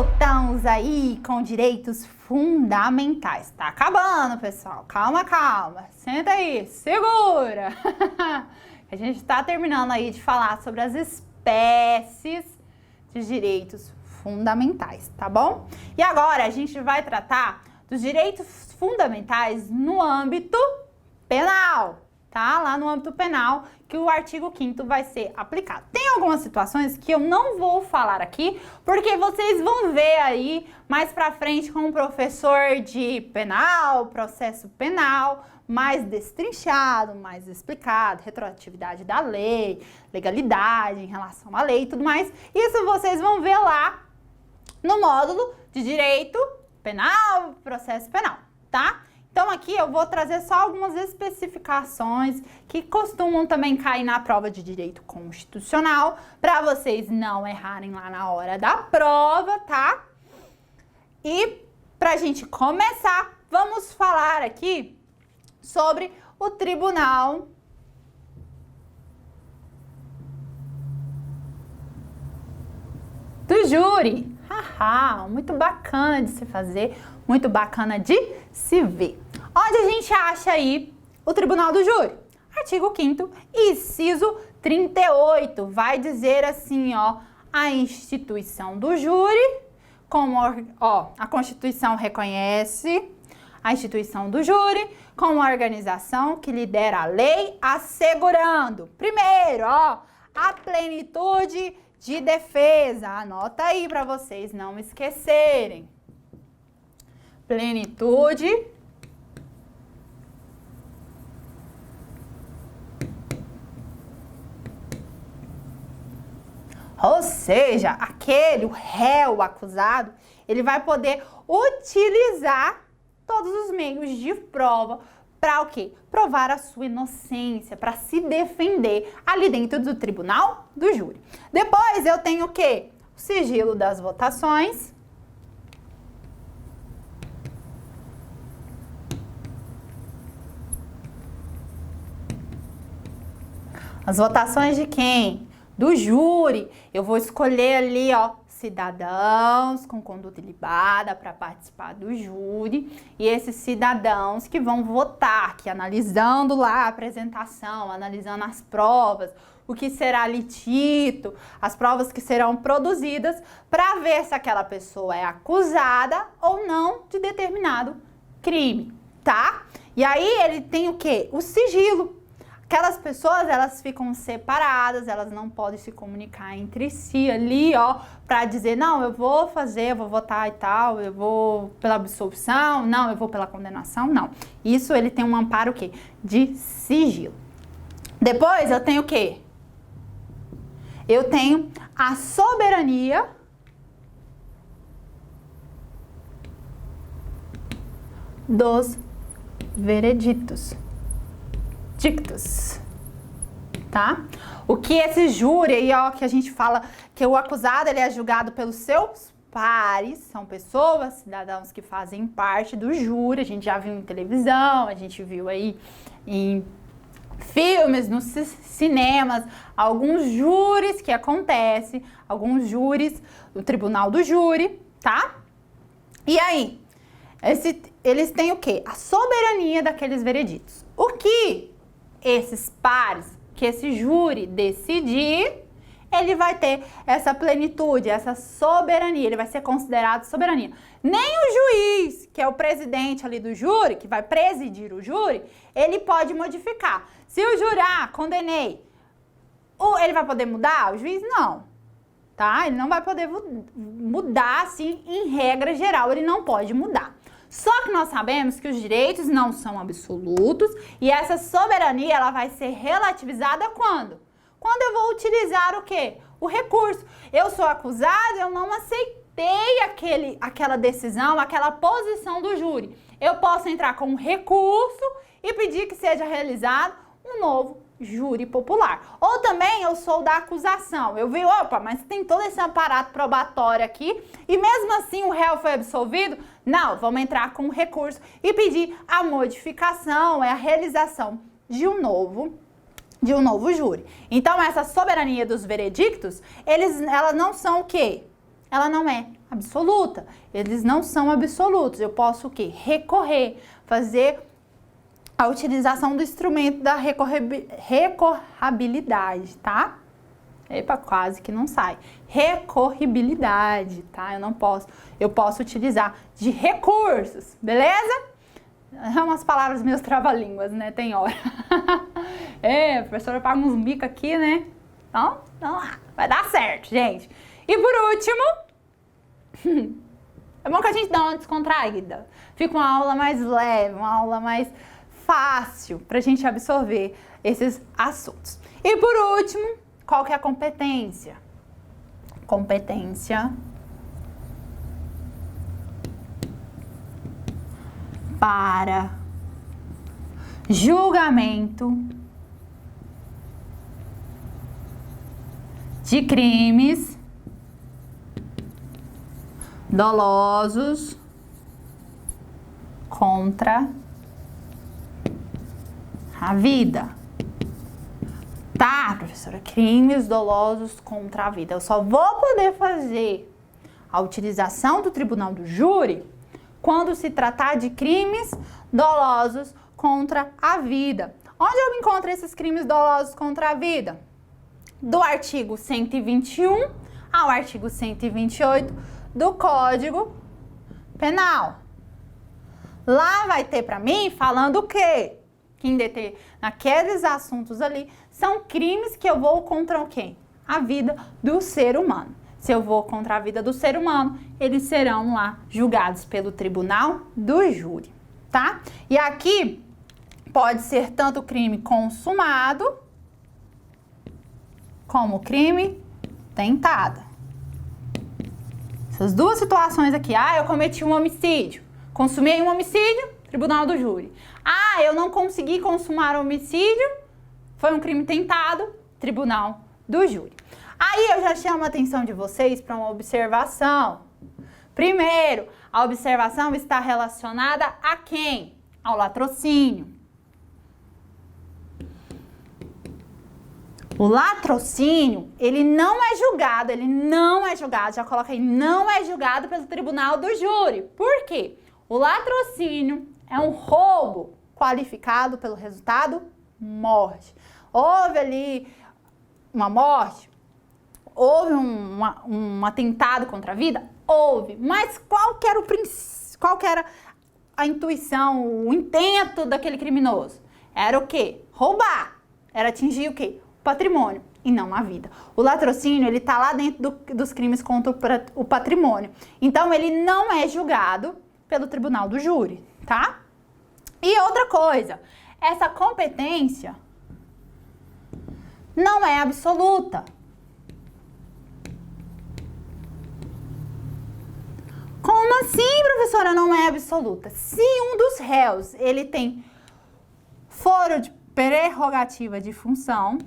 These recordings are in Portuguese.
Voltamos aí com direitos fundamentais. Tá acabando, pessoal. Calma, calma. Senta aí, segura. A gente tá terminando aí de falar sobre as espécies de direitos fundamentais, tá bom? E agora a gente vai tratar dos direitos fundamentais no âmbito penal, tá? Lá no âmbito penal, que o artigo 5º vai ser aplicado. Tem algumas situações que eu não vou falar aqui, porque vocês vão ver aí mais pra frente com o professor de penal, processo penal, mais destrinchado, mais explicado, retroatividade da lei, legalidade em relação à lei e tudo mais. Isso vocês vão ver lá no módulo de direito penal, processo penal, tá? Então aqui eu vou trazer só algumas especificações que costumam também cair na prova de direito constitucional, para vocês não errarem lá na hora da prova, tá? E pra gente começar, vamos falar aqui sobre o Tribunal do Júri. Haha, muito bacana de se fazer, muito bacana de se ver. Onde a gente acha aí o Tribunal do Júri? Artigo 5º, inciso 38, vai dizer assim, ó, a instituição do júri, como, ó, a Constituição reconhece a instituição do júri como a organização que lidera a lei, assegurando, primeiro, ó, a plenitude de defesa. Anota aí para vocês não esquecerem. Plenitude ou seja, aquele, o réu, o acusado, ele vai poder utilizar todos os meios de prova para o quê? Provar a sua inocência, para se defender ali dentro do tribunal do júri. Depois eu tenho o quê? O sigilo das votações. As votações de quem? Do júri. Eu vou escolher ali, ó, cidadãos com conduta ilibada para participar do júri, e esses cidadãos que vão votar, que analisando lá a apresentação, analisando as provas, o que será litito, as provas que serão produzidas, para ver se aquela pessoa é acusada ou não de determinado crime, tá? E aí ele tem o quê? O sigilo. Aquelas pessoas, elas ficam separadas, elas não podem se comunicar entre si ali, ó, pra dizer, não, eu vou fazer, eu vou votar e tal, eu vou pela absolvição, não, eu vou pela condenação, não. Isso ele tem um amparo, o quê? De sigilo. Depois eu tenho o quê? Eu tenho a soberania dos vereditos. Dictos, tá? O que esse júri aí, ó, que a gente fala que o acusado, ele é julgado pelos seus pares, são pessoas, cidadãos que fazem parte do júri, a gente já viu em televisão, a gente viu aí em filmes, nos cinemas, alguns júris que acontecem, alguns júris do Tribunal do Júri, tá? E aí, eles têm o quê? A soberania daqueles vereditos. O que esses pares, que esse júri decidir, ele vai ter essa plenitude, essa soberania, ele vai ser considerado soberania. Nem o juiz, que é o presidente ali do júri, que vai presidir o júri, ele pode modificar. Se o jurar, condenei, ele vai poder mudar? O juiz não, tá? Ele não vai poder mudar, assim, em regra geral, ele não pode mudar. Só que nós sabemos que os direitos não são absolutos e essa soberania, ela vai ser relativizada quando? Quando eu vou utilizar o quê? O recurso. Eu sou acusado, eu não aceitei aquela decisão, aquela posição do júri. Eu posso entrar com um recurso e pedir que seja realizado um novo júri popular. Ou também eu sou da acusação. Eu vi, opa, mas tem todo esse aparato probatório aqui e mesmo assim o réu foi absolvido? Não, vamos entrar com um recurso e pedir a modificação, a realização de um novo júri. Então essa soberania dos veredictos, elas não são o quê? ela não é absoluta. Eles não são absolutos. Eu posso o quê? Recorrer, fazer a utilização do instrumento da recorribilidade, tá? Epa, quase que não sai. Recorribilidade, tá? Eu posso utilizar de recursos, beleza? É umas palavras meus trava-línguas, né? Tem hora. A professora paga uns micos aqui, né? Então, vai dar certo, gente. E por último, é bom que a gente dá uma descontraída. Fica uma aula mais leve, uma aula mais fácil pra gente absorver esses assuntos. E por último, qual que é a competência? Competência para julgamento de crimes dolosos contra a vida. Tá, professora, crimes dolosos contra a vida. Eu só vou poder fazer a utilização do tribunal do júri quando se tratar de crimes dolosos contra a vida. Onde eu encontro esses crimes dolosos contra a vida? Do artigo 121 ao artigo 128 do Código Penal. Lá vai ter para mim falando o quê? Que naqueles assuntos ali são crimes que eu vou contra o quê? A vida do ser humano. Se eu vou contra a vida do ser humano, eles serão lá julgados pelo tribunal do júri, tá? E aqui pode ser tanto crime consumado como crime tentado. Essas duas situações aqui. Eu cometi um homicídio, consumei um homicídio, tribunal do júri. Eu não consegui consumar o homicídio, foi um crime tentado, tribunal do júri. Aí eu já chamo a atenção de vocês para uma observação. Primeiro, a observação está relacionada a quem? Ao latrocínio. O latrocínio, ele não é julgado, já coloca aí, não é julgado pelo tribunal do júri. Por quê? O latrocínio é um roubo qualificado pelo resultado morte. Houve ali uma morte? Houve um atentado contra a vida? Houve. Mas qual que era a intuição, o intento daquele criminoso? Era o quê? Roubar. Era atingir o quê? O patrimônio e não a vida. O latrocínio, ele tá lá dentro dos crimes contra o patrimônio. Então, ele não é julgado pelo tribunal do júri, tá? E outra coisa, essa competência não é absoluta. Como assim, professora, não é absoluta? Se um dos réus, ele tem foro de prerrogativa de função,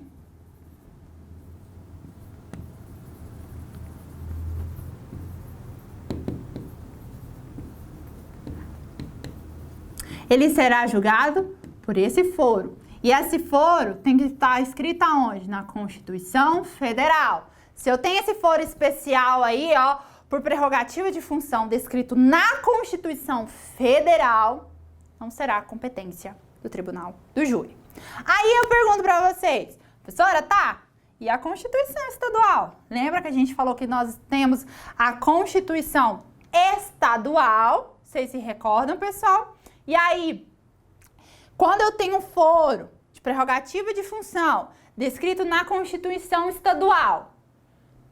ele será julgado por esse foro. E esse foro tem que estar escrito aonde? Na Constituição Federal. Se eu tenho esse foro especial aí, por prerrogativa de função descrito na Constituição Federal, não será competência do Tribunal do Júri. Aí eu pergunto para vocês, professora, tá? E a Constituição Estadual? Lembra que a gente falou que nós temos a Constituição Estadual? Vocês se recordam, pessoal? E aí, quando eu tenho um foro de prerrogativa de função descrito na Constituição Estadual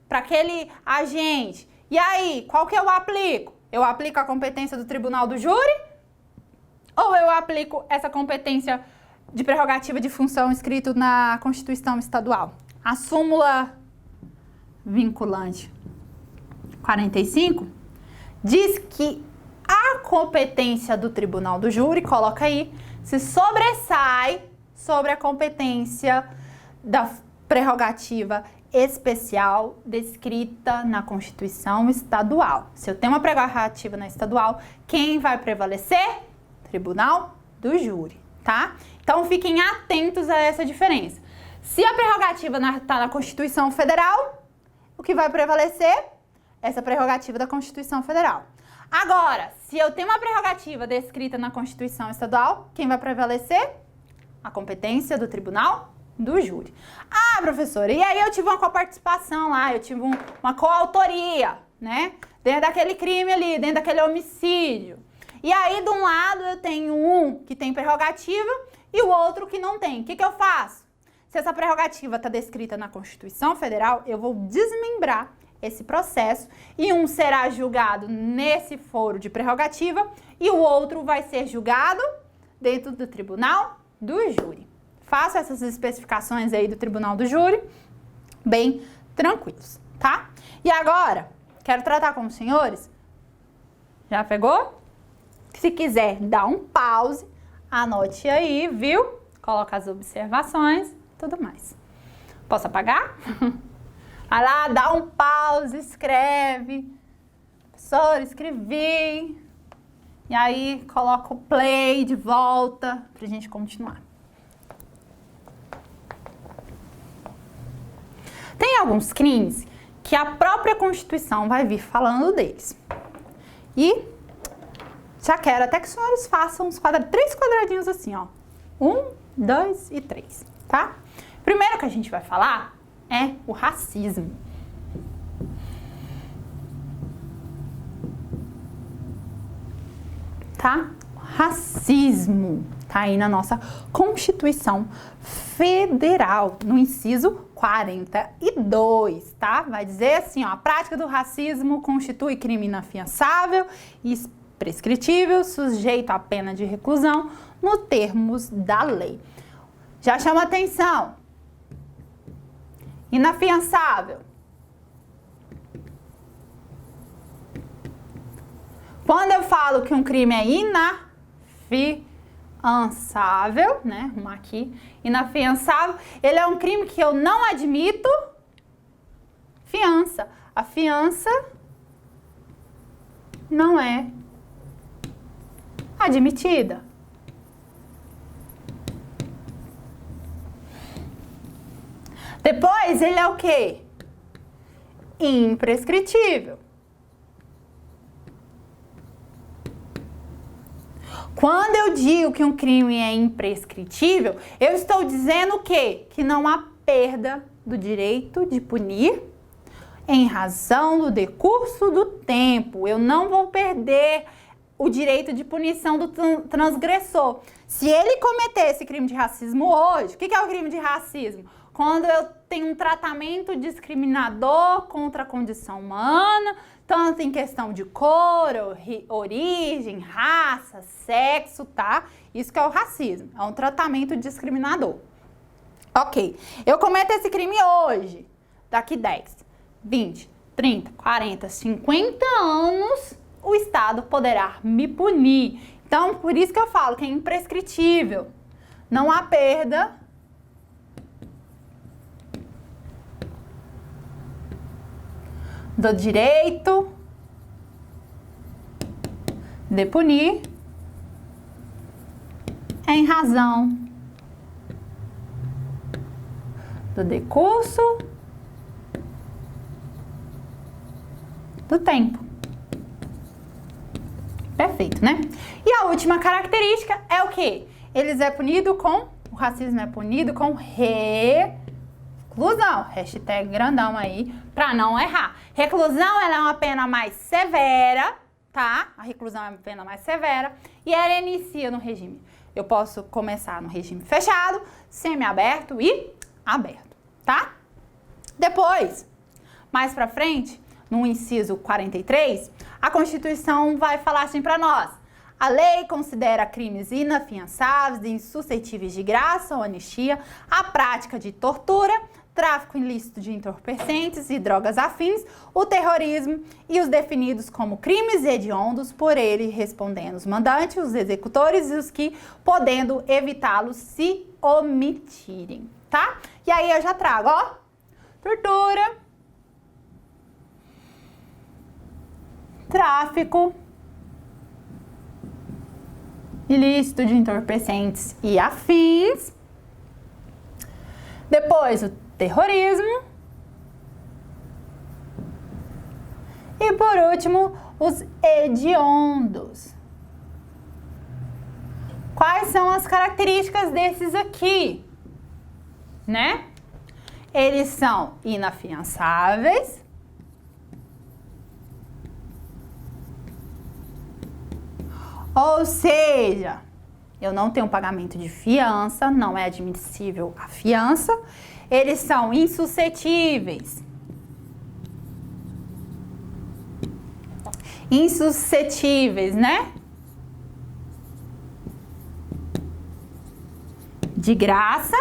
para aquele agente, e aí, qual que eu aplico? Eu aplico a competência do Tribunal do Júri? Ou eu aplico essa competência de prerrogativa de função escrito na Constituição Estadual? A súmula vinculante 45 diz que a competência do Tribunal do Júri, coloca aí, se sobressai sobre a competência da prerrogativa especial descrita na Constituição Estadual. Se eu tenho uma prerrogativa na estadual, quem vai prevalecer? Tribunal do Júri, tá? Então fiquem atentos a essa diferença. Se a prerrogativa está na Constituição Federal, o que vai prevalecer essa prerrogativa da Constituição Federal. Agora, se eu tenho uma prerrogativa descrita na Constituição Estadual, quem vai prevalecer? A competência do tribunal do júri. Ah, professora, e aí eu tive uma coparticipação lá, eu tive uma coautoria, né? Dentro daquele crime ali, dentro daquele homicídio. E aí, de um lado, eu tenho um que tem prerrogativa e o outro que não tem. O que eu faço? Se essa prerrogativa está descrita na Constituição Federal, eu vou desmembrar esse processo e um será julgado nesse foro de prerrogativa e o outro vai ser julgado dentro do tribunal do júri. Faço essas especificações aí do tribunal do júri bem tranquilos, tá? E agora, quero tratar com os senhores. Já pegou? Se quiser dar um pause, anote aí, viu? Coloca as observações, tudo mais. Posso apagar? Vai lá, dá um pause, escreve. Professor, escrevi. E aí, coloca o play de volta pra gente continuar. Tem alguns crimes que a própria Constituição vai vir falando deles. E já quero até que os senhores façam uns três quadradinhos assim, ó. 1, 2 e 3, tá? Primeiro que a gente vai falar é o racismo. Tá? Racismo tá aí na nossa Constituição Federal, no inciso 42, tá? Vai dizer assim, ó, a prática do racismo constitui crime inafiançável e prescritível, sujeito à pena de reclusão, nos termos da lei. Já chama atenção. Inafiançável. Quando eu falo que um crime é inafiançável, né? Arrumar aqui. Inafiançável, ele é um crime que eu não admito fiança. A fiança não é admitida. Depois, ele é o quê? Imprescritível. Quando eu digo que um crime é imprescritível, eu estou dizendo o quê? Que não há perda do direito de punir em razão do decurso do tempo. Eu não vou perder o direito de punição do transgressor. Se ele cometer esse crime de racismo hoje, o que é o crime de racismo? Quando eu tenho um tratamento discriminador contra a condição humana, tanto em questão de cor, origem, raça, sexo, tá? Isso que é o racismo, é um tratamento discriminador. Ok, eu cometo esse crime hoje, daqui 10, 20, 30, 40, 50 anos, o Estado poderá me punir. Então, por isso que eu falo que é imprescritível. Não há perda do direito de punir em razão do decurso do tempo. Perfeito, né? E a última característica é o quê? O racismo é punido com reclusão, hashtag grandão aí, pra não errar. Reclusão, ela é uma pena mais severa, tá? A reclusão é uma pena mais severa e ela inicia no regime. Eu posso começar no regime fechado, semiaberto e aberto, tá? Depois, mais pra frente, no inciso 43, a Constituição vai falar assim pra nós. A lei considera crimes inafiançáveis e insuscetíveis de graça ou anistia a prática de tortura, tráfico ilícito de entorpecentes e drogas afins, o terrorismo e os definidos como crimes hediondos por ele, respondendo os mandantes, os executores e os que, podendo evitá-los, se omitirem, tá? E aí eu já trago, ó, tortura, tráfico ilícito de entorpecentes e afins. Depois, o terrorismo. por último, os hediondos. Quais são as características desses aqui? Né? Eles são inafiançáveis. Ou seja, eu não tenho pagamento de fiança, não é admissível a fiança. Eles são insuscetíveis. Insuscetíveis, né? De graça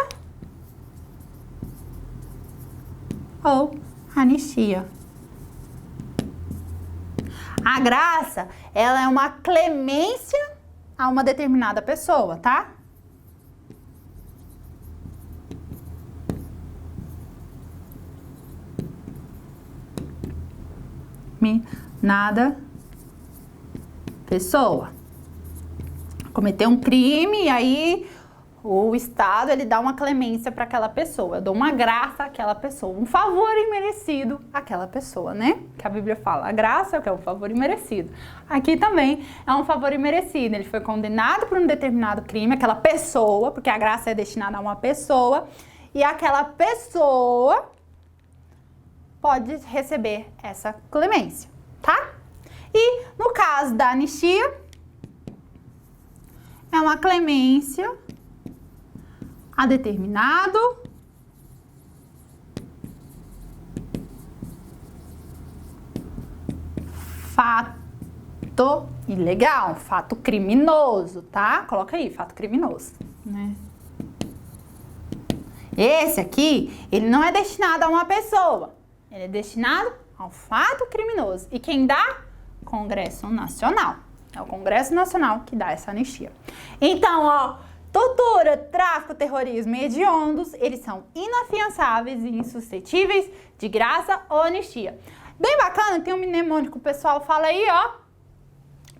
ou anistia. A graça, ela é uma clemência a uma determinada pessoa, tá? Nada pessoa cometeu um crime e aí o Estado, ele dá uma clemência para aquela pessoa. Eu dou uma graça àquela pessoa, um favor imerecido àquela pessoa, né? Que a Bíblia fala, a graça é o que é um favor imerecido. Aqui também é um favor imerecido. Ele foi condenado por um determinado crime, aquela pessoa, porque a graça é destinada a uma pessoa, e aquela pessoa pode receber essa clemência, tá? E no caso da anistia, é uma clemência a determinado fato ilegal, fato criminoso, tá? Coloca aí, fato criminoso, né? Esse aqui, ele não é destinado a uma pessoa, ele é destinado a um fato criminoso. E quem dá? Congresso Nacional. É o Congresso Nacional que dá essa anistia. Então, ó, tortura, tráfico, terrorismo e hediondos, eles são inafiançáveis e insuscetíveis de graça ou anistia. Bem bacana, tem um mnemônico, o pessoal fala aí, ó,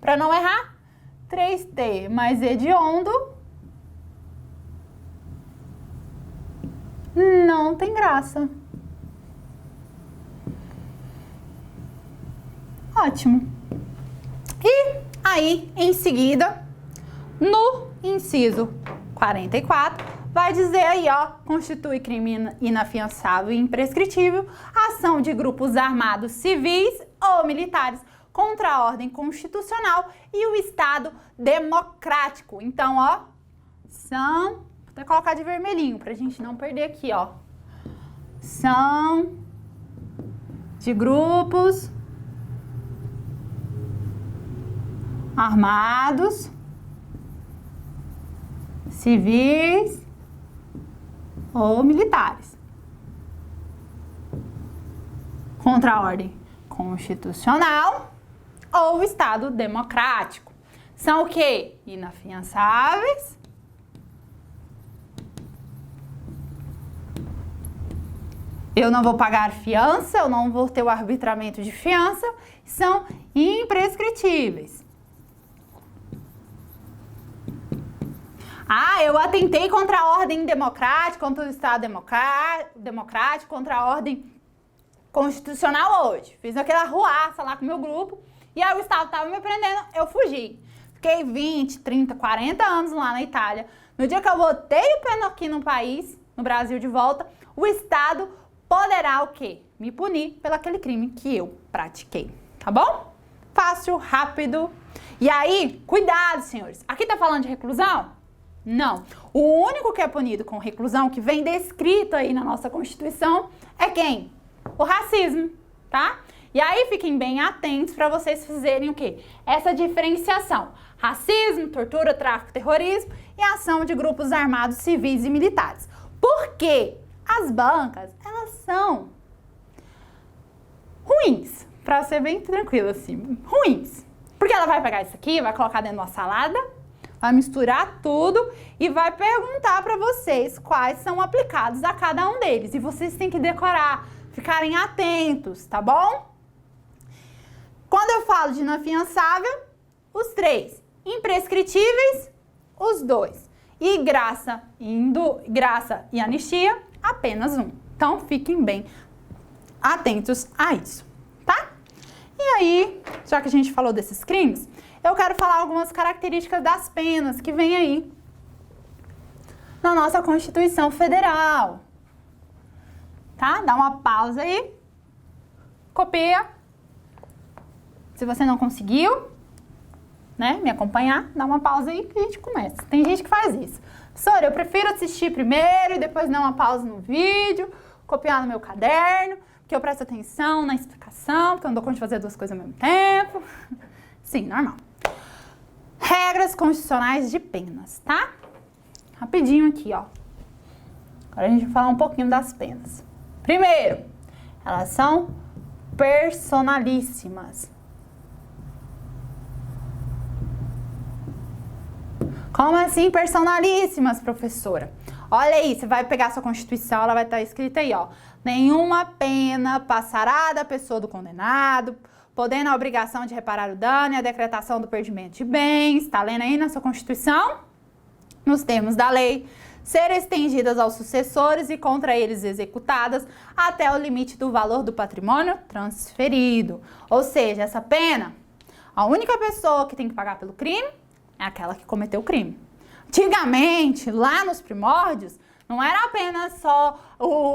pra não errar, 3T mais hediondo não tem graça. Ótimo. E aí, em seguida, no inciso 44, vai dizer aí, ó, constitui crime inafiançável e imprescritível ação de grupos armados civis ou militares contra a ordem constitucional e o Estado democrático. Então, ó, são, vou até colocar de vermelhinho pra gente não perder aqui, ó. São de grupos armados, civis ou militares contra a ordem constitucional ou o Estado democrático. São o quê? Inafiançáveis, eu não vou pagar fiança, eu não vou ter o arbitramento de fiança, são imprescritíveis. Ah, eu atentei contra a ordem democrática, contra o Estado democrático, contra a ordem constitucional hoje. Fiz aquela arruaça lá com o meu grupo e aí o Estado estava me prendendo, eu fugi. Fiquei 20, 30, 40 anos lá na Itália. No dia que eu botei o pé aqui no país, no Brasil de volta, o Estado poderá o quê? Me punir pelo aquele crime que eu pratiquei, tá bom? Fácil, rápido. E aí, cuidado, senhores. Aqui tá falando de reclusão? Não. O único que é punido com reclusão, que vem descrito aí na nossa Constituição, é quem? O racismo, tá? E aí fiquem bem atentos para vocês fazerem o quê? Essa diferenciação. Racismo, tortura, tráfico, terrorismo e ação de grupos armados civis e militares. Por quê? As bancas, elas são ruins, para ser bem tranquilo assim, ruins. Porque ela vai pegar isso aqui, vai colocar dentro de uma salada, vai misturar tudo e vai perguntar para vocês quais são aplicados a cada um deles. E vocês têm que decorar, ficarem atentos, tá bom? Quando eu falo de inafiançável, os 3. Imprescritíveis, os 2. E graça e anistia, apenas 1. Então, fiquem bem atentos a isso, tá? E aí, já que a gente falou desses crimes, eu quero falar algumas características das penas que vem aí na nossa Constituição Federal. Tá? Dá uma pausa aí. Copia. Se você não conseguiu, né, me acompanhar, dá uma pausa aí que a gente começa. Tem gente que faz isso. Professora, eu prefiro assistir primeiro e depois dar uma pausa no vídeo, copiar no meu caderno, porque eu presto atenção na explicação, porque eu não dou conta de fazer duas coisas ao mesmo tempo. Sim, normal. Regras constitucionais de penas, tá? Rapidinho aqui, ó. Agora a gente vai falar um pouquinho das penas. Primeiro, elas são personalíssimas. Como assim personalíssimas, professora? Olha aí, você vai pegar a sua Constituição, ela vai estar escrita aí, ó. Nenhuma pena passará da pessoa do condenado, podendo a obrigação de reparar o dano e a decretação do perdimento de bens. Tá lendo aí na sua Constituição? Nos termos da lei, ser estendidas aos sucessores e contra eles executadas até o limite do valor do patrimônio transferido. Ou seja, essa pena, a única pessoa que tem que pagar pelo crime é aquela que cometeu o crime. Antigamente, lá nos primórdios, não era apenas só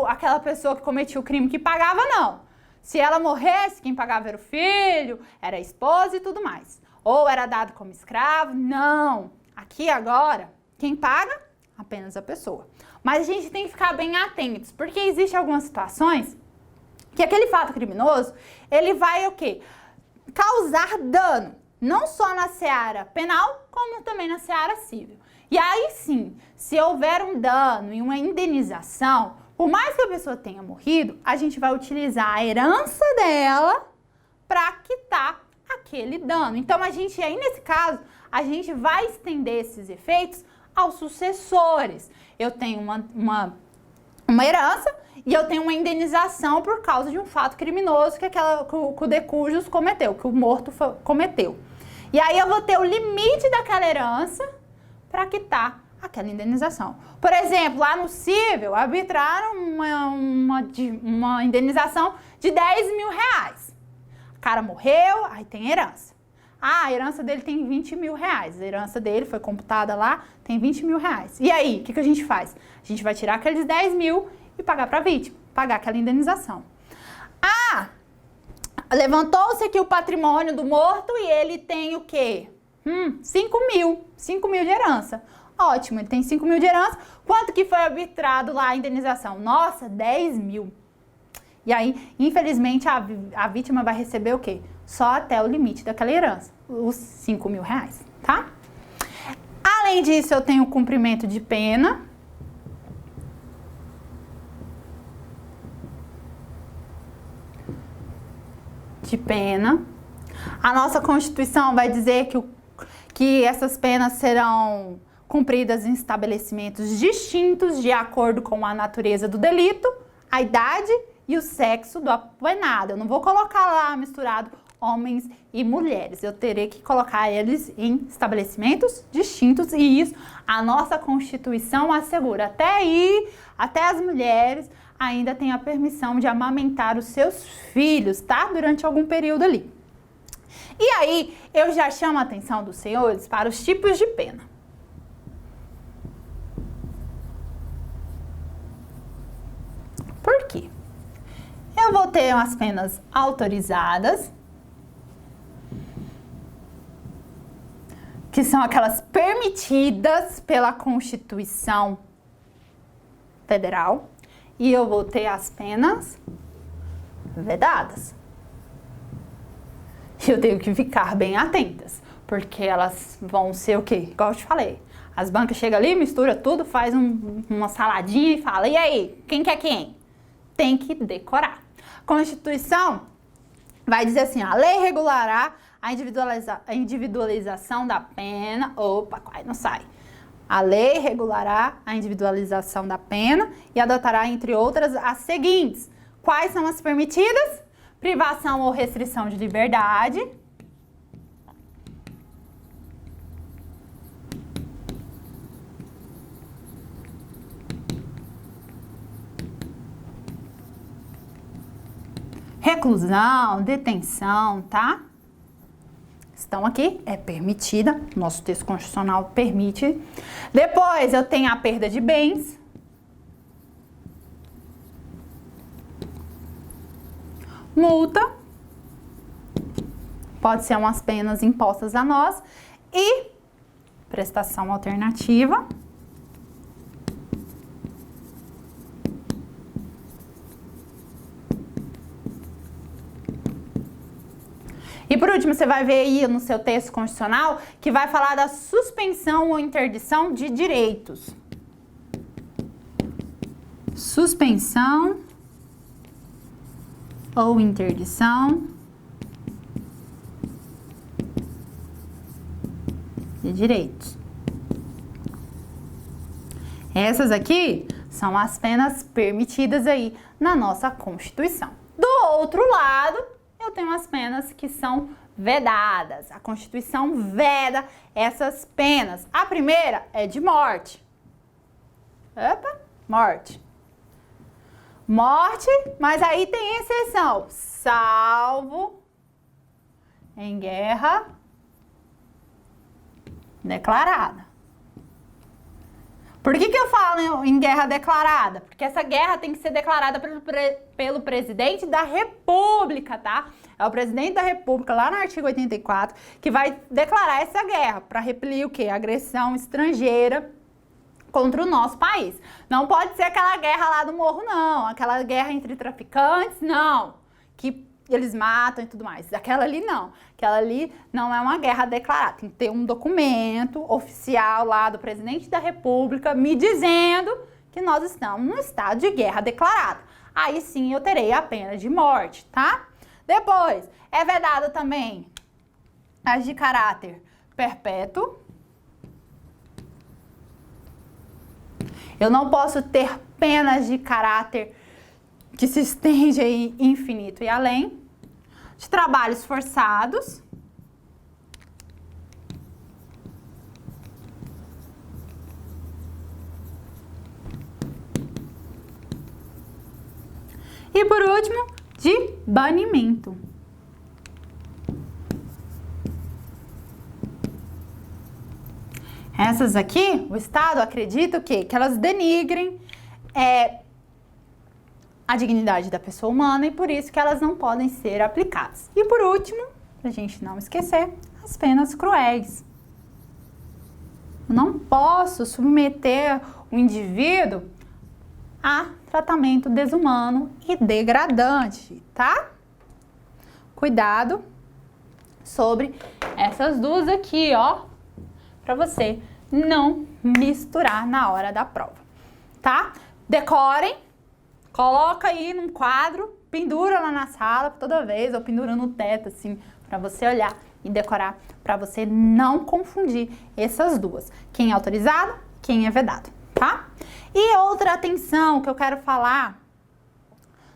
aquela pessoa que cometia o crime que pagava, não. Se ela morresse, quem pagava era o filho, era a esposa e tudo mais. Ou era dado como escravo, não. Aqui agora, quem paga? Apenas a pessoa. Mas a gente tem que ficar bem atentos, porque existem algumas situações que aquele fato criminoso, ele vai o quê? Causar dano, não só na seara penal, como também na seara civil. E aí sim, se houver um dano e uma indenização, por mais que a pessoa tenha morrido, a gente vai utilizar a herança dela para quitar aquele dano. Então a gente aí nesse caso, a gente vai estender esses efeitos aos sucessores. Eu tenho uma herança e eu tenho uma indenização por causa de um fato criminoso que o de cujus cometeu, que o morto cometeu. E aí eu vou ter o limite daquela herança para quitar aquela indenização. Por exemplo, lá no cível, arbitraram uma indenização de 10 mil reais. O cara morreu, aí tem herança. Ah, a herança dele tem 20 mil reais. A herança dele foi computada lá, tem 20 mil reais. E aí, o que a gente faz? A gente vai tirar aqueles 10 mil e pagar para a vítima, pagar aquela indenização. Ah, levantou-se aqui o patrimônio do morto e ele tem o quê? 5 mil de herança. Ótimo, ele tem 5 mil de herança. Quanto que foi arbitrado lá a indenização? Nossa, 10 mil. E aí, infelizmente, a vítima vai receber o quê? Só até o limite daquela herança, os 5 mil reais, tá? Além disso, eu tenho o cumprimento de pena. A nossa Constituição vai dizer que essas penas serão cumpridas em estabelecimentos distintos de acordo com a natureza do delito, a idade e o sexo do apenado. Eu não vou colocar lá misturado homens e mulheres. Eu terei que colocar eles em estabelecimentos distintos e isso a nossa Constituição assegura. Até aí, até as mulheres ainda têm a permissão de amamentar os seus filhos, tá? Durante algum período ali. E aí, eu já chamo a atenção dos senhores para os tipos de pena. Por quê? Eu vou ter as penas autorizadas, que são aquelas permitidas pela Constituição Federal, e eu vou ter as penas vedadas. Eu tenho que ficar bem atentas, porque elas vão ser o quê? Igual eu te falei, as bancas chegam ali, mistura tudo, faz uma saladinha e fala, e aí, quem quer quem? Tem que decorar. Constituição vai dizer assim, a lei regulará a individualização da pena. Opa, quase não sai. A lei regulará a individualização da pena e adotará, entre outras, as seguintes. Quais são as permitidas? Privação ou restrição de liberdade. reclusão, detenção, tá? Estão aqui, é permitida, nosso texto constitucional permite. Depois eu tenho a perda de bens. Multa. Pode ser umas penas impostas a nós. E prestação alternativa. E por último, você vai ver aí no seu texto constitucional que vai falar da suspensão ou interdição de direitos. Suspensão ou interdição de direitos. Essas aqui são as penas permitidas aí na nossa Constituição. Do outro lado, eu tenho as penas que são vedadas. A Constituição veda essas penas. A primeira é de morte. Opa, morte. Morte, mas aí tem exceção. Salvo em guerra declarada. Por que eu falo em guerra declarada? Porque essa guerra tem que ser declarada pelo presidente da República, tá? É o presidente da República, lá no artigo 84, que vai declarar essa guerra para repelir o quê? Agressão estrangeira contra o nosso país. Não pode ser aquela guerra lá do morro, não. Aquela guerra entre traficantes, não. Que eles matam e tudo mais. Aquela ali não. Aquela ali não é uma guerra declarada. Tem que ter um documento oficial lá do presidente da República me dizendo que nós estamos num estado de guerra declarada. Aí sim eu terei a pena de morte, tá? Depois, é vedado também as de caráter perpétuo. Eu não posso ter penas de caráter que se estende aí infinito e além. De trabalhos forçados. E por último, de banimento. Essas aqui, o Estado acredita o quê? Que elas denigrem a dignidade da pessoa humana e por isso que elas não podem ser aplicadas. E por último, pra gente não esquecer, as penas cruéis. Eu não posso submeter o indivíduo a tratamento desumano e degradante, tá? Cuidado sobre essas duas aqui, ó, pra você não misturar na hora da prova, tá? Decorem. Coloca aí num quadro, pendura lá na sala toda vez, ou pendura no teto, assim, para você olhar e decorar, para você não confundir essas duas. Quem é autorizado, quem é vedado, tá? E outra atenção que eu quero falar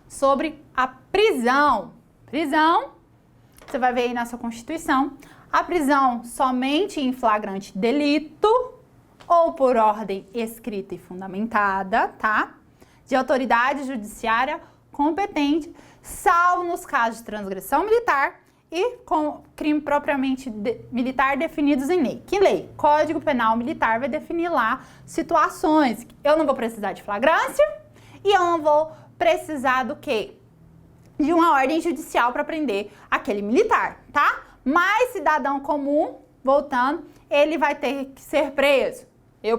sobre a prisão. Prisão, você vai ver aí na sua Constituição, a prisão somente em flagrante delito ou por ordem escrita e fundamentada, tá? De autoridade judiciária competente, salvo nos casos de transgressão militar e com crime propriamente militar definidos em lei. Que lei? Código Penal Militar vai definir lá situações. Eu não vou precisar de flagrância e eu não vou precisar do quê? De uma ordem judicial para prender aquele militar, tá? Mas cidadão comum, voltando, ele vai ter que ser preso.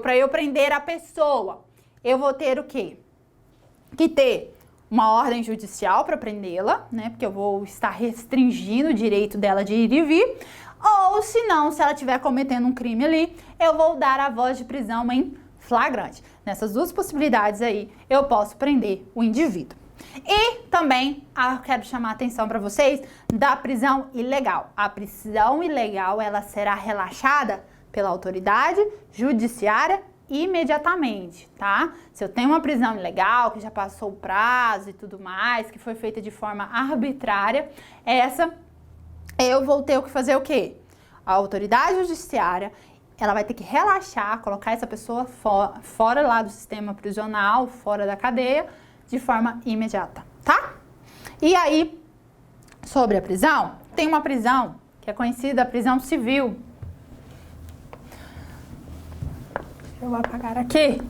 Para eu prender a pessoa, eu vou ter o quê? Que ter uma ordem judicial para prendê-la, né? Porque eu vou estar restringindo o direito dela de ir e vir. Ou, se não, se ela estiver cometendo um crime ali, eu vou dar a voz de prisão em flagrante. Nessas duas possibilidades aí, eu posso prender o indivíduo. E também, quero chamar a atenção para vocês da prisão ilegal. A prisão ilegal, ela será relaxada pela autoridade judiciária imediatamente, tá? Se eu tenho uma prisão ilegal, que já passou o prazo e tudo mais, que foi feita de forma arbitrária, essa eu vou ter que fazer o quê? A autoridade judiciária, ela vai ter que relaxar, colocar essa pessoa fora lá do sistema prisional, fora da cadeia, de forma imediata, tá? E aí, sobre a prisão, tem uma prisão que é conhecida a prisão civil. Eu vou apagar aqui.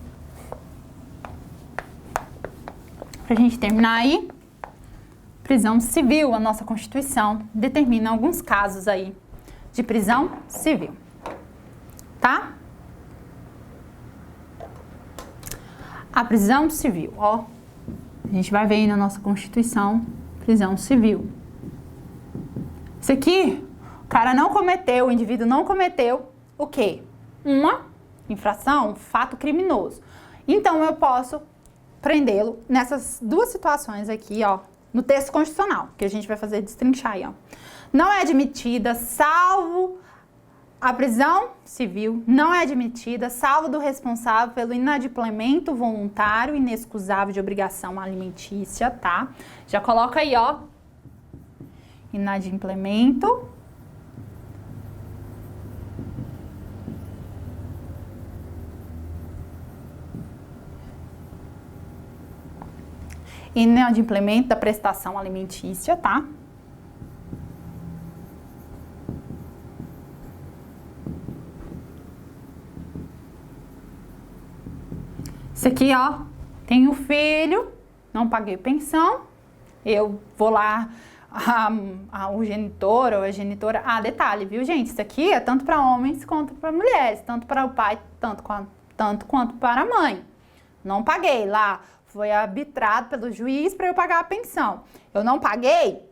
Pra gente terminar aí. Prisão civil, a nossa Constituição determina alguns casos aí de prisão civil, tá? A prisão civil, ó, a gente vai ver aí na nossa Constituição, prisão civil. Isso aqui, o cara não cometeu, o indivíduo não cometeu o quê? Uma infração, um fato criminoso. Então, eu posso prendê-lo nessas duas situações aqui, ó, no texto constitucional, que a gente vai fazer destrinchar aí, ó. Não é admitida, salvo a prisão civil, não é admitida, salvo do responsável pelo inadimplemento voluntário e inexcusável de obrigação alimentícia, tá? Já coloca aí, ó, inadimplemento inadimplemento da prestação alimentícia, tá? Isso aqui, ó, tenho filho, não paguei pensão, eu vou lá, o genitor ou a genitora, detalhe, viu, gente? Isso aqui é tanto para homens quanto para mulheres, tanto para o pai, tanto quanto para a mãe. Não paguei lá, foi arbitrado pelo juiz para eu pagar a pensão. Eu não paguei,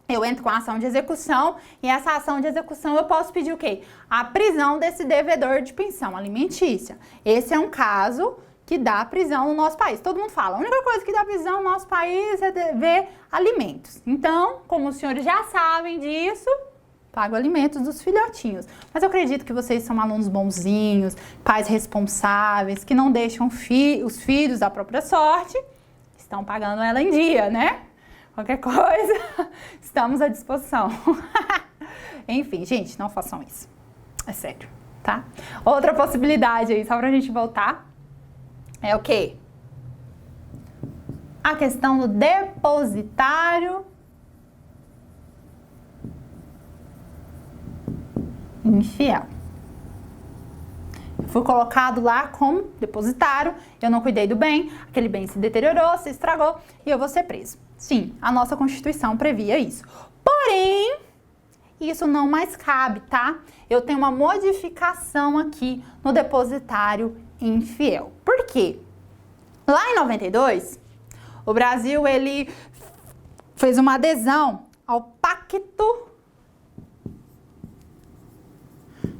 eu entro com a ação de execução e essa ação de execução eu posso pedir o quê? A prisão desse devedor de pensão alimentícia. Esse é um caso que dá prisão no nosso país. Todo mundo fala, a única coisa que dá prisão no nosso país é dever alimentos. Então, como os senhores já sabem disso, pago alimentos dos filhotinhos. Mas eu acredito que vocês são alunos bonzinhos, pais responsáveis, que não deixam os filhos à própria sorte, estão pagando ela em dia, né? Qualquer coisa, estamos à disposição. Enfim, gente, não façam isso. É sério, tá? Outra possibilidade aí, só pra gente voltar, é o quê? A questão do depositário infiel. Eu fui colocado lá como depositário, eu não cuidei do bem, aquele bem se deteriorou, se estragou e eu vou ser preso. Sim, a nossa Constituição previa isso. Porém, isso não mais cabe, tá? Eu tenho uma modificação aqui no depositário infiel. Por quê? Lá em 92, o Brasil, ele fez uma adesão ao Pacto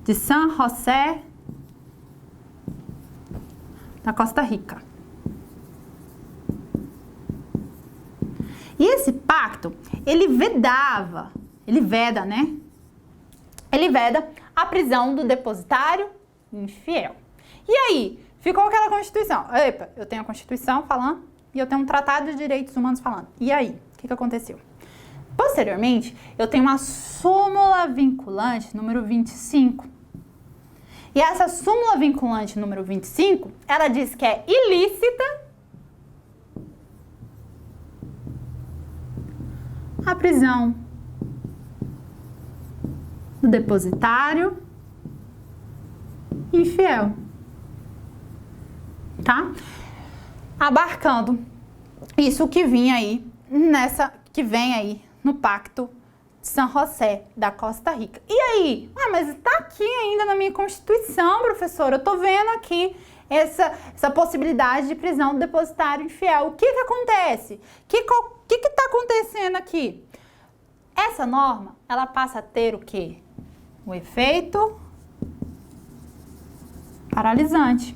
de San José da Costa Rica. E esse pacto, ele veda, né? Ele veda a prisão do depositário infiel. E aí, ficou aquela Constituição. Epa, eu tenho a Constituição falando e eu tenho um Tratado de Direitos Humanos falando. E aí, o que aconteceu? Posteriormente, eu tenho uma súmula vinculante número 25. E essa súmula vinculante número 25, ela diz que é ilícita a prisão do depositário infiel, tá? Abarcando isso que vinha aí que vem aí no Pacto de San José da Costa Rica. E aí? Mas tá aqui ainda na minha Constituição, professora. Eu tô vendo aqui essa possibilidade de prisão do depositário infiel. O que acontece? O que tá acontecendo aqui? Essa norma, ela passa a ter o quê? O efeito paralisante.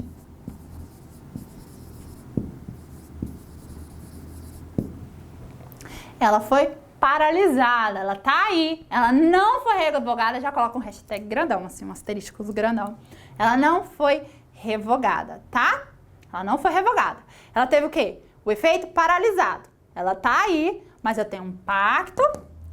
Ela foi paralisada, ela tá aí, ela não foi revogada, já coloca um hashtag grandão, assim, um asterisco grandão. Ela não foi revogada, tá? Ela não foi revogada. Ela teve o quê? O efeito paralisado. Ela tá aí, mas eu tenho um pacto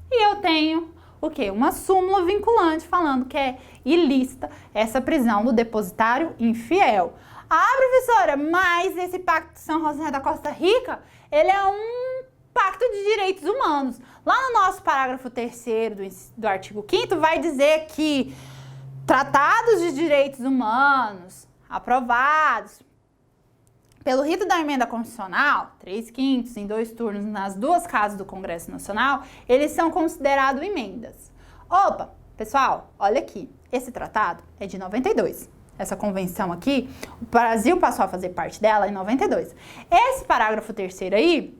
e eu tenho o quê? Uma súmula vinculante falando que é ilícita essa prisão do depositário infiel. Professora, mas esse Pacto de São José da Costa Rica, ele é um pacto de direitos humanos. Lá no nosso parágrafo 3º do artigo 5º vai dizer que tratados de direitos humanos aprovados pelo rito da emenda constitucional, 3/5 em 2 turnos nas 2 casas do Congresso Nacional, eles são considerados emendas. Opa, pessoal, olha aqui, esse tratado é de 92. Essa convenção aqui, o Brasil passou a fazer parte dela em 92. Esse parágrafo 3º aí,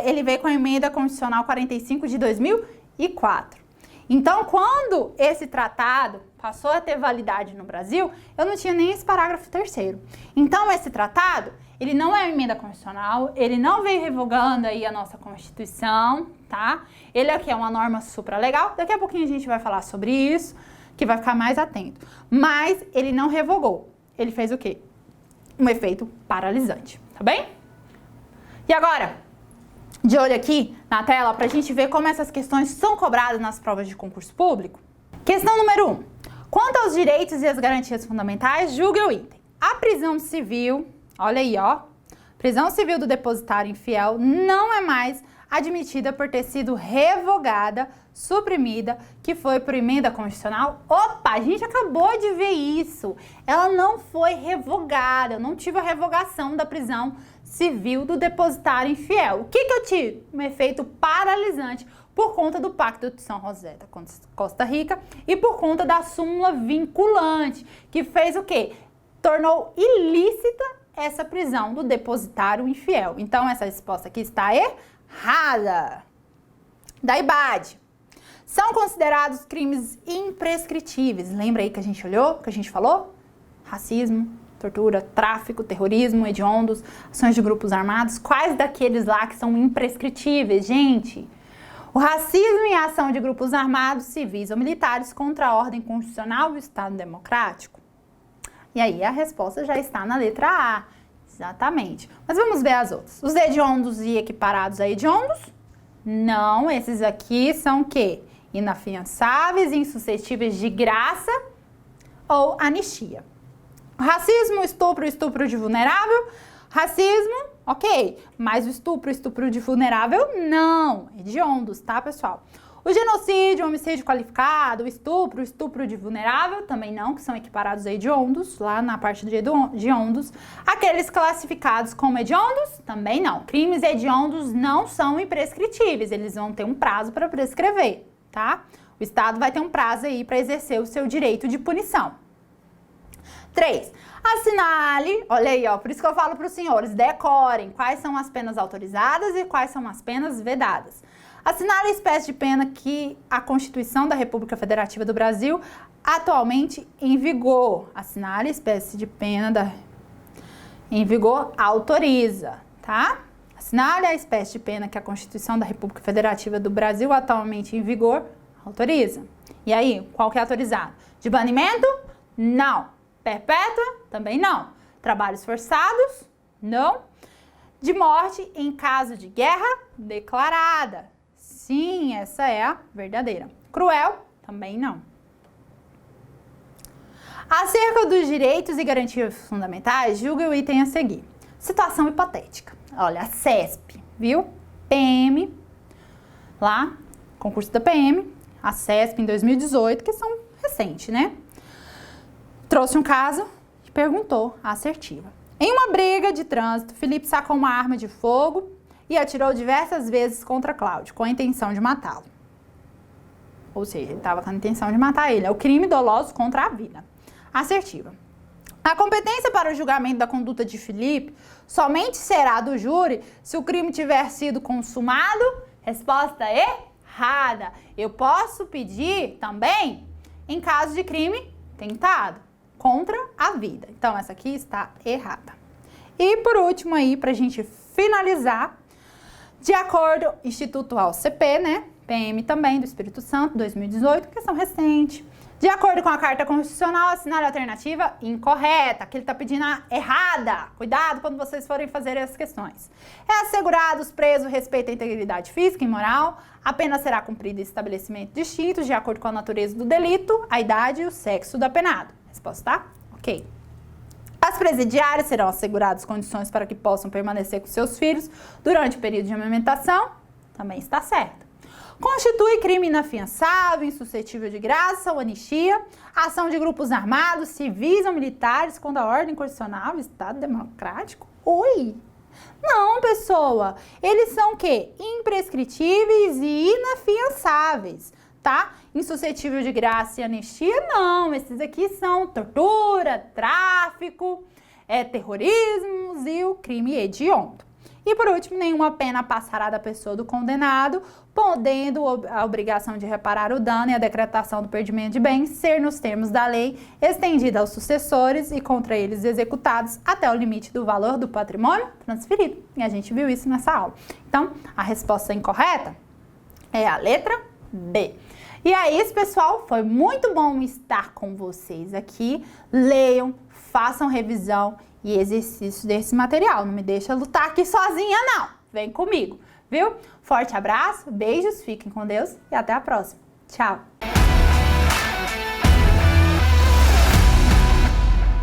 ele veio com a emenda constitucional 45 de 2004. Então, quando esse tratado passou a ter validade no Brasil, eu não tinha nem esse parágrafo 3º. Então, esse tratado, ele não é uma emenda constitucional, ele não vem revogando aí a nossa Constituição, tá? Ele aqui é uma norma supralegal, daqui a pouquinho a gente vai falar sobre isso, que vai ficar mais atento. Mas ele não revogou, ele fez o quê? Um efeito paralisante, tá bem? E agora, de olho aqui na tela para a gente ver como essas questões são cobradas nas provas de concurso público. Questão número 1. Quanto aos direitos e as garantias fundamentais, julgue o item. A prisão civil, olha aí, ó. Prisão civil do depositário infiel não é mais admitida por ter sido revogada, suprimida, que foi por emenda constitucional. Opa, a gente acabou de ver isso. Ela não foi revogada, eu não tive a revogação da prisão civil do depositário infiel. O que eu tive? Um efeito paralisante por conta do Pacto de São José da Costa Rica e por conta da súmula vinculante, que fez o quê? Tornou ilícita essa prisão do depositário infiel. Então, essa resposta aqui está errada. Da IBAD. São considerados crimes imprescritíveis. Lembra aí que a gente olhou, que a gente falou? Racismo, tortura, tráfico, terrorismo, hediondos, ações de grupos armados. Quais daqueles lá que são imprescritíveis, gente? O racismo e a ação de grupos armados, civis ou militares contra a ordem constitucional do Estado Democrático. E aí a resposta já está na letra A. Exatamente. Mas vamos ver as outras. Os hediondos e equiparados a hediondos? Não, esses aqui são o quê? Inafiançáveis, insuscetíveis de graça ou anistia. Racismo, estupro de vulnerável. Racismo, ok. Mas o estupro de vulnerável, não. Hediondos, tá, pessoal? O genocídio, o homicídio qualificado, o estupro de vulnerável, também não, que são equiparados a hediondos, lá na parte de hediondos. Aqueles classificados como hediondos, também não. Crimes hediondos não são imprescritíveis, eles vão ter um prazo para prescrever, tá? O Estado vai ter um prazo aí para exercer o seu direito de punição. 3. Assinale, olha aí, ó, por isso que eu falo para os senhores, decorem quais são as penas autorizadas e quais são as penas vedadas. Assinale a espécie de pena que a Constituição da República Federativa do Brasil atualmente em vigor. Assinale a espécie de pena em vigor autoriza, tá? Assinale a espécie de pena que a Constituição da República Federativa do Brasil atualmente em vigor autoriza. E aí, qual que é autorizado? De banimento? Não. Perpétua? Também não. Trabalhos forçados? Não. De morte em caso de guerra declarada? Sim, essa é a verdadeira. Cruel? Também não. Acerca dos direitos e garantias fundamentais, julgue o item a seguir. Situação hipotética. Olha, a CESP, viu? PM, lá, concurso da PM, a CESP em 2018, que são recentes, né? Trouxe um caso e perguntou a assertiva. Em uma briga de trânsito, Felipe sacou uma arma de fogo e atirou diversas vezes contra Cláudio, com a intenção de matá-lo. Ou seja, ele estava com a intenção de matar ele. É o crime doloso contra a vida. Assertiva. A competência para o julgamento da conduta de Felipe somente será do júri se o crime tiver sido consumado. Resposta errada. Eu posso pedir também em caso de crime tentado contra a vida. Então, essa aqui está errada. E por último aí, pra gente finalizar, de acordo Instituto AOCP, né? PM também do Espírito Santo, 2018, questão recente. De acordo com a Carta Constitucional, assinale a alternativa incorreta, que ele está pedindo a errada. Cuidado quando vocês forem fazer essas questões. É assegurado os presos respeito à integridade física e moral, a pena será cumprida em estabelecimentos distintos, de acordo com a natureza do delito, a idade e o sexo do apenado. Resposta tá? Ok. As presidiárias serão asseguradas condições para que possam permanecer com seus filhos durante o período de amamentação. Também está certo. Constitui crime inafiançável, insuscetível de graça ou anistia, ação de grupos armados, civis ou militares contra a ordem constitucional, Estado democrático. Oi! Não, pessoa, eles são o quê? Imprescritíveis e inafiançáveis, tá? Insuscetível de graça e anistia, não. Esses aqui são tortura, tráfico, terrorismo e o crime hediondo. E por último, nenhuma pena passará da pessoa do condenado, podendo a obrigação de reparar o dano e a decretação do perdimento de bens ser, nos termos da lei, estendida aos sucessores e contra eles executados até o limite do valor do patrimônio transferido. E a gente viu isso nessa aula. Então, a resposta incorreta é a letra B. E é isso, pessoal. Foi muito bom estar com vocês aqui. Leiam, façam revisão e exercício desse material. Não me deixa lutar aqui sozinha, não. Vem comigo, viu? Forte abraço, beijos, fiquem com Deus e até a próxima. Tchau!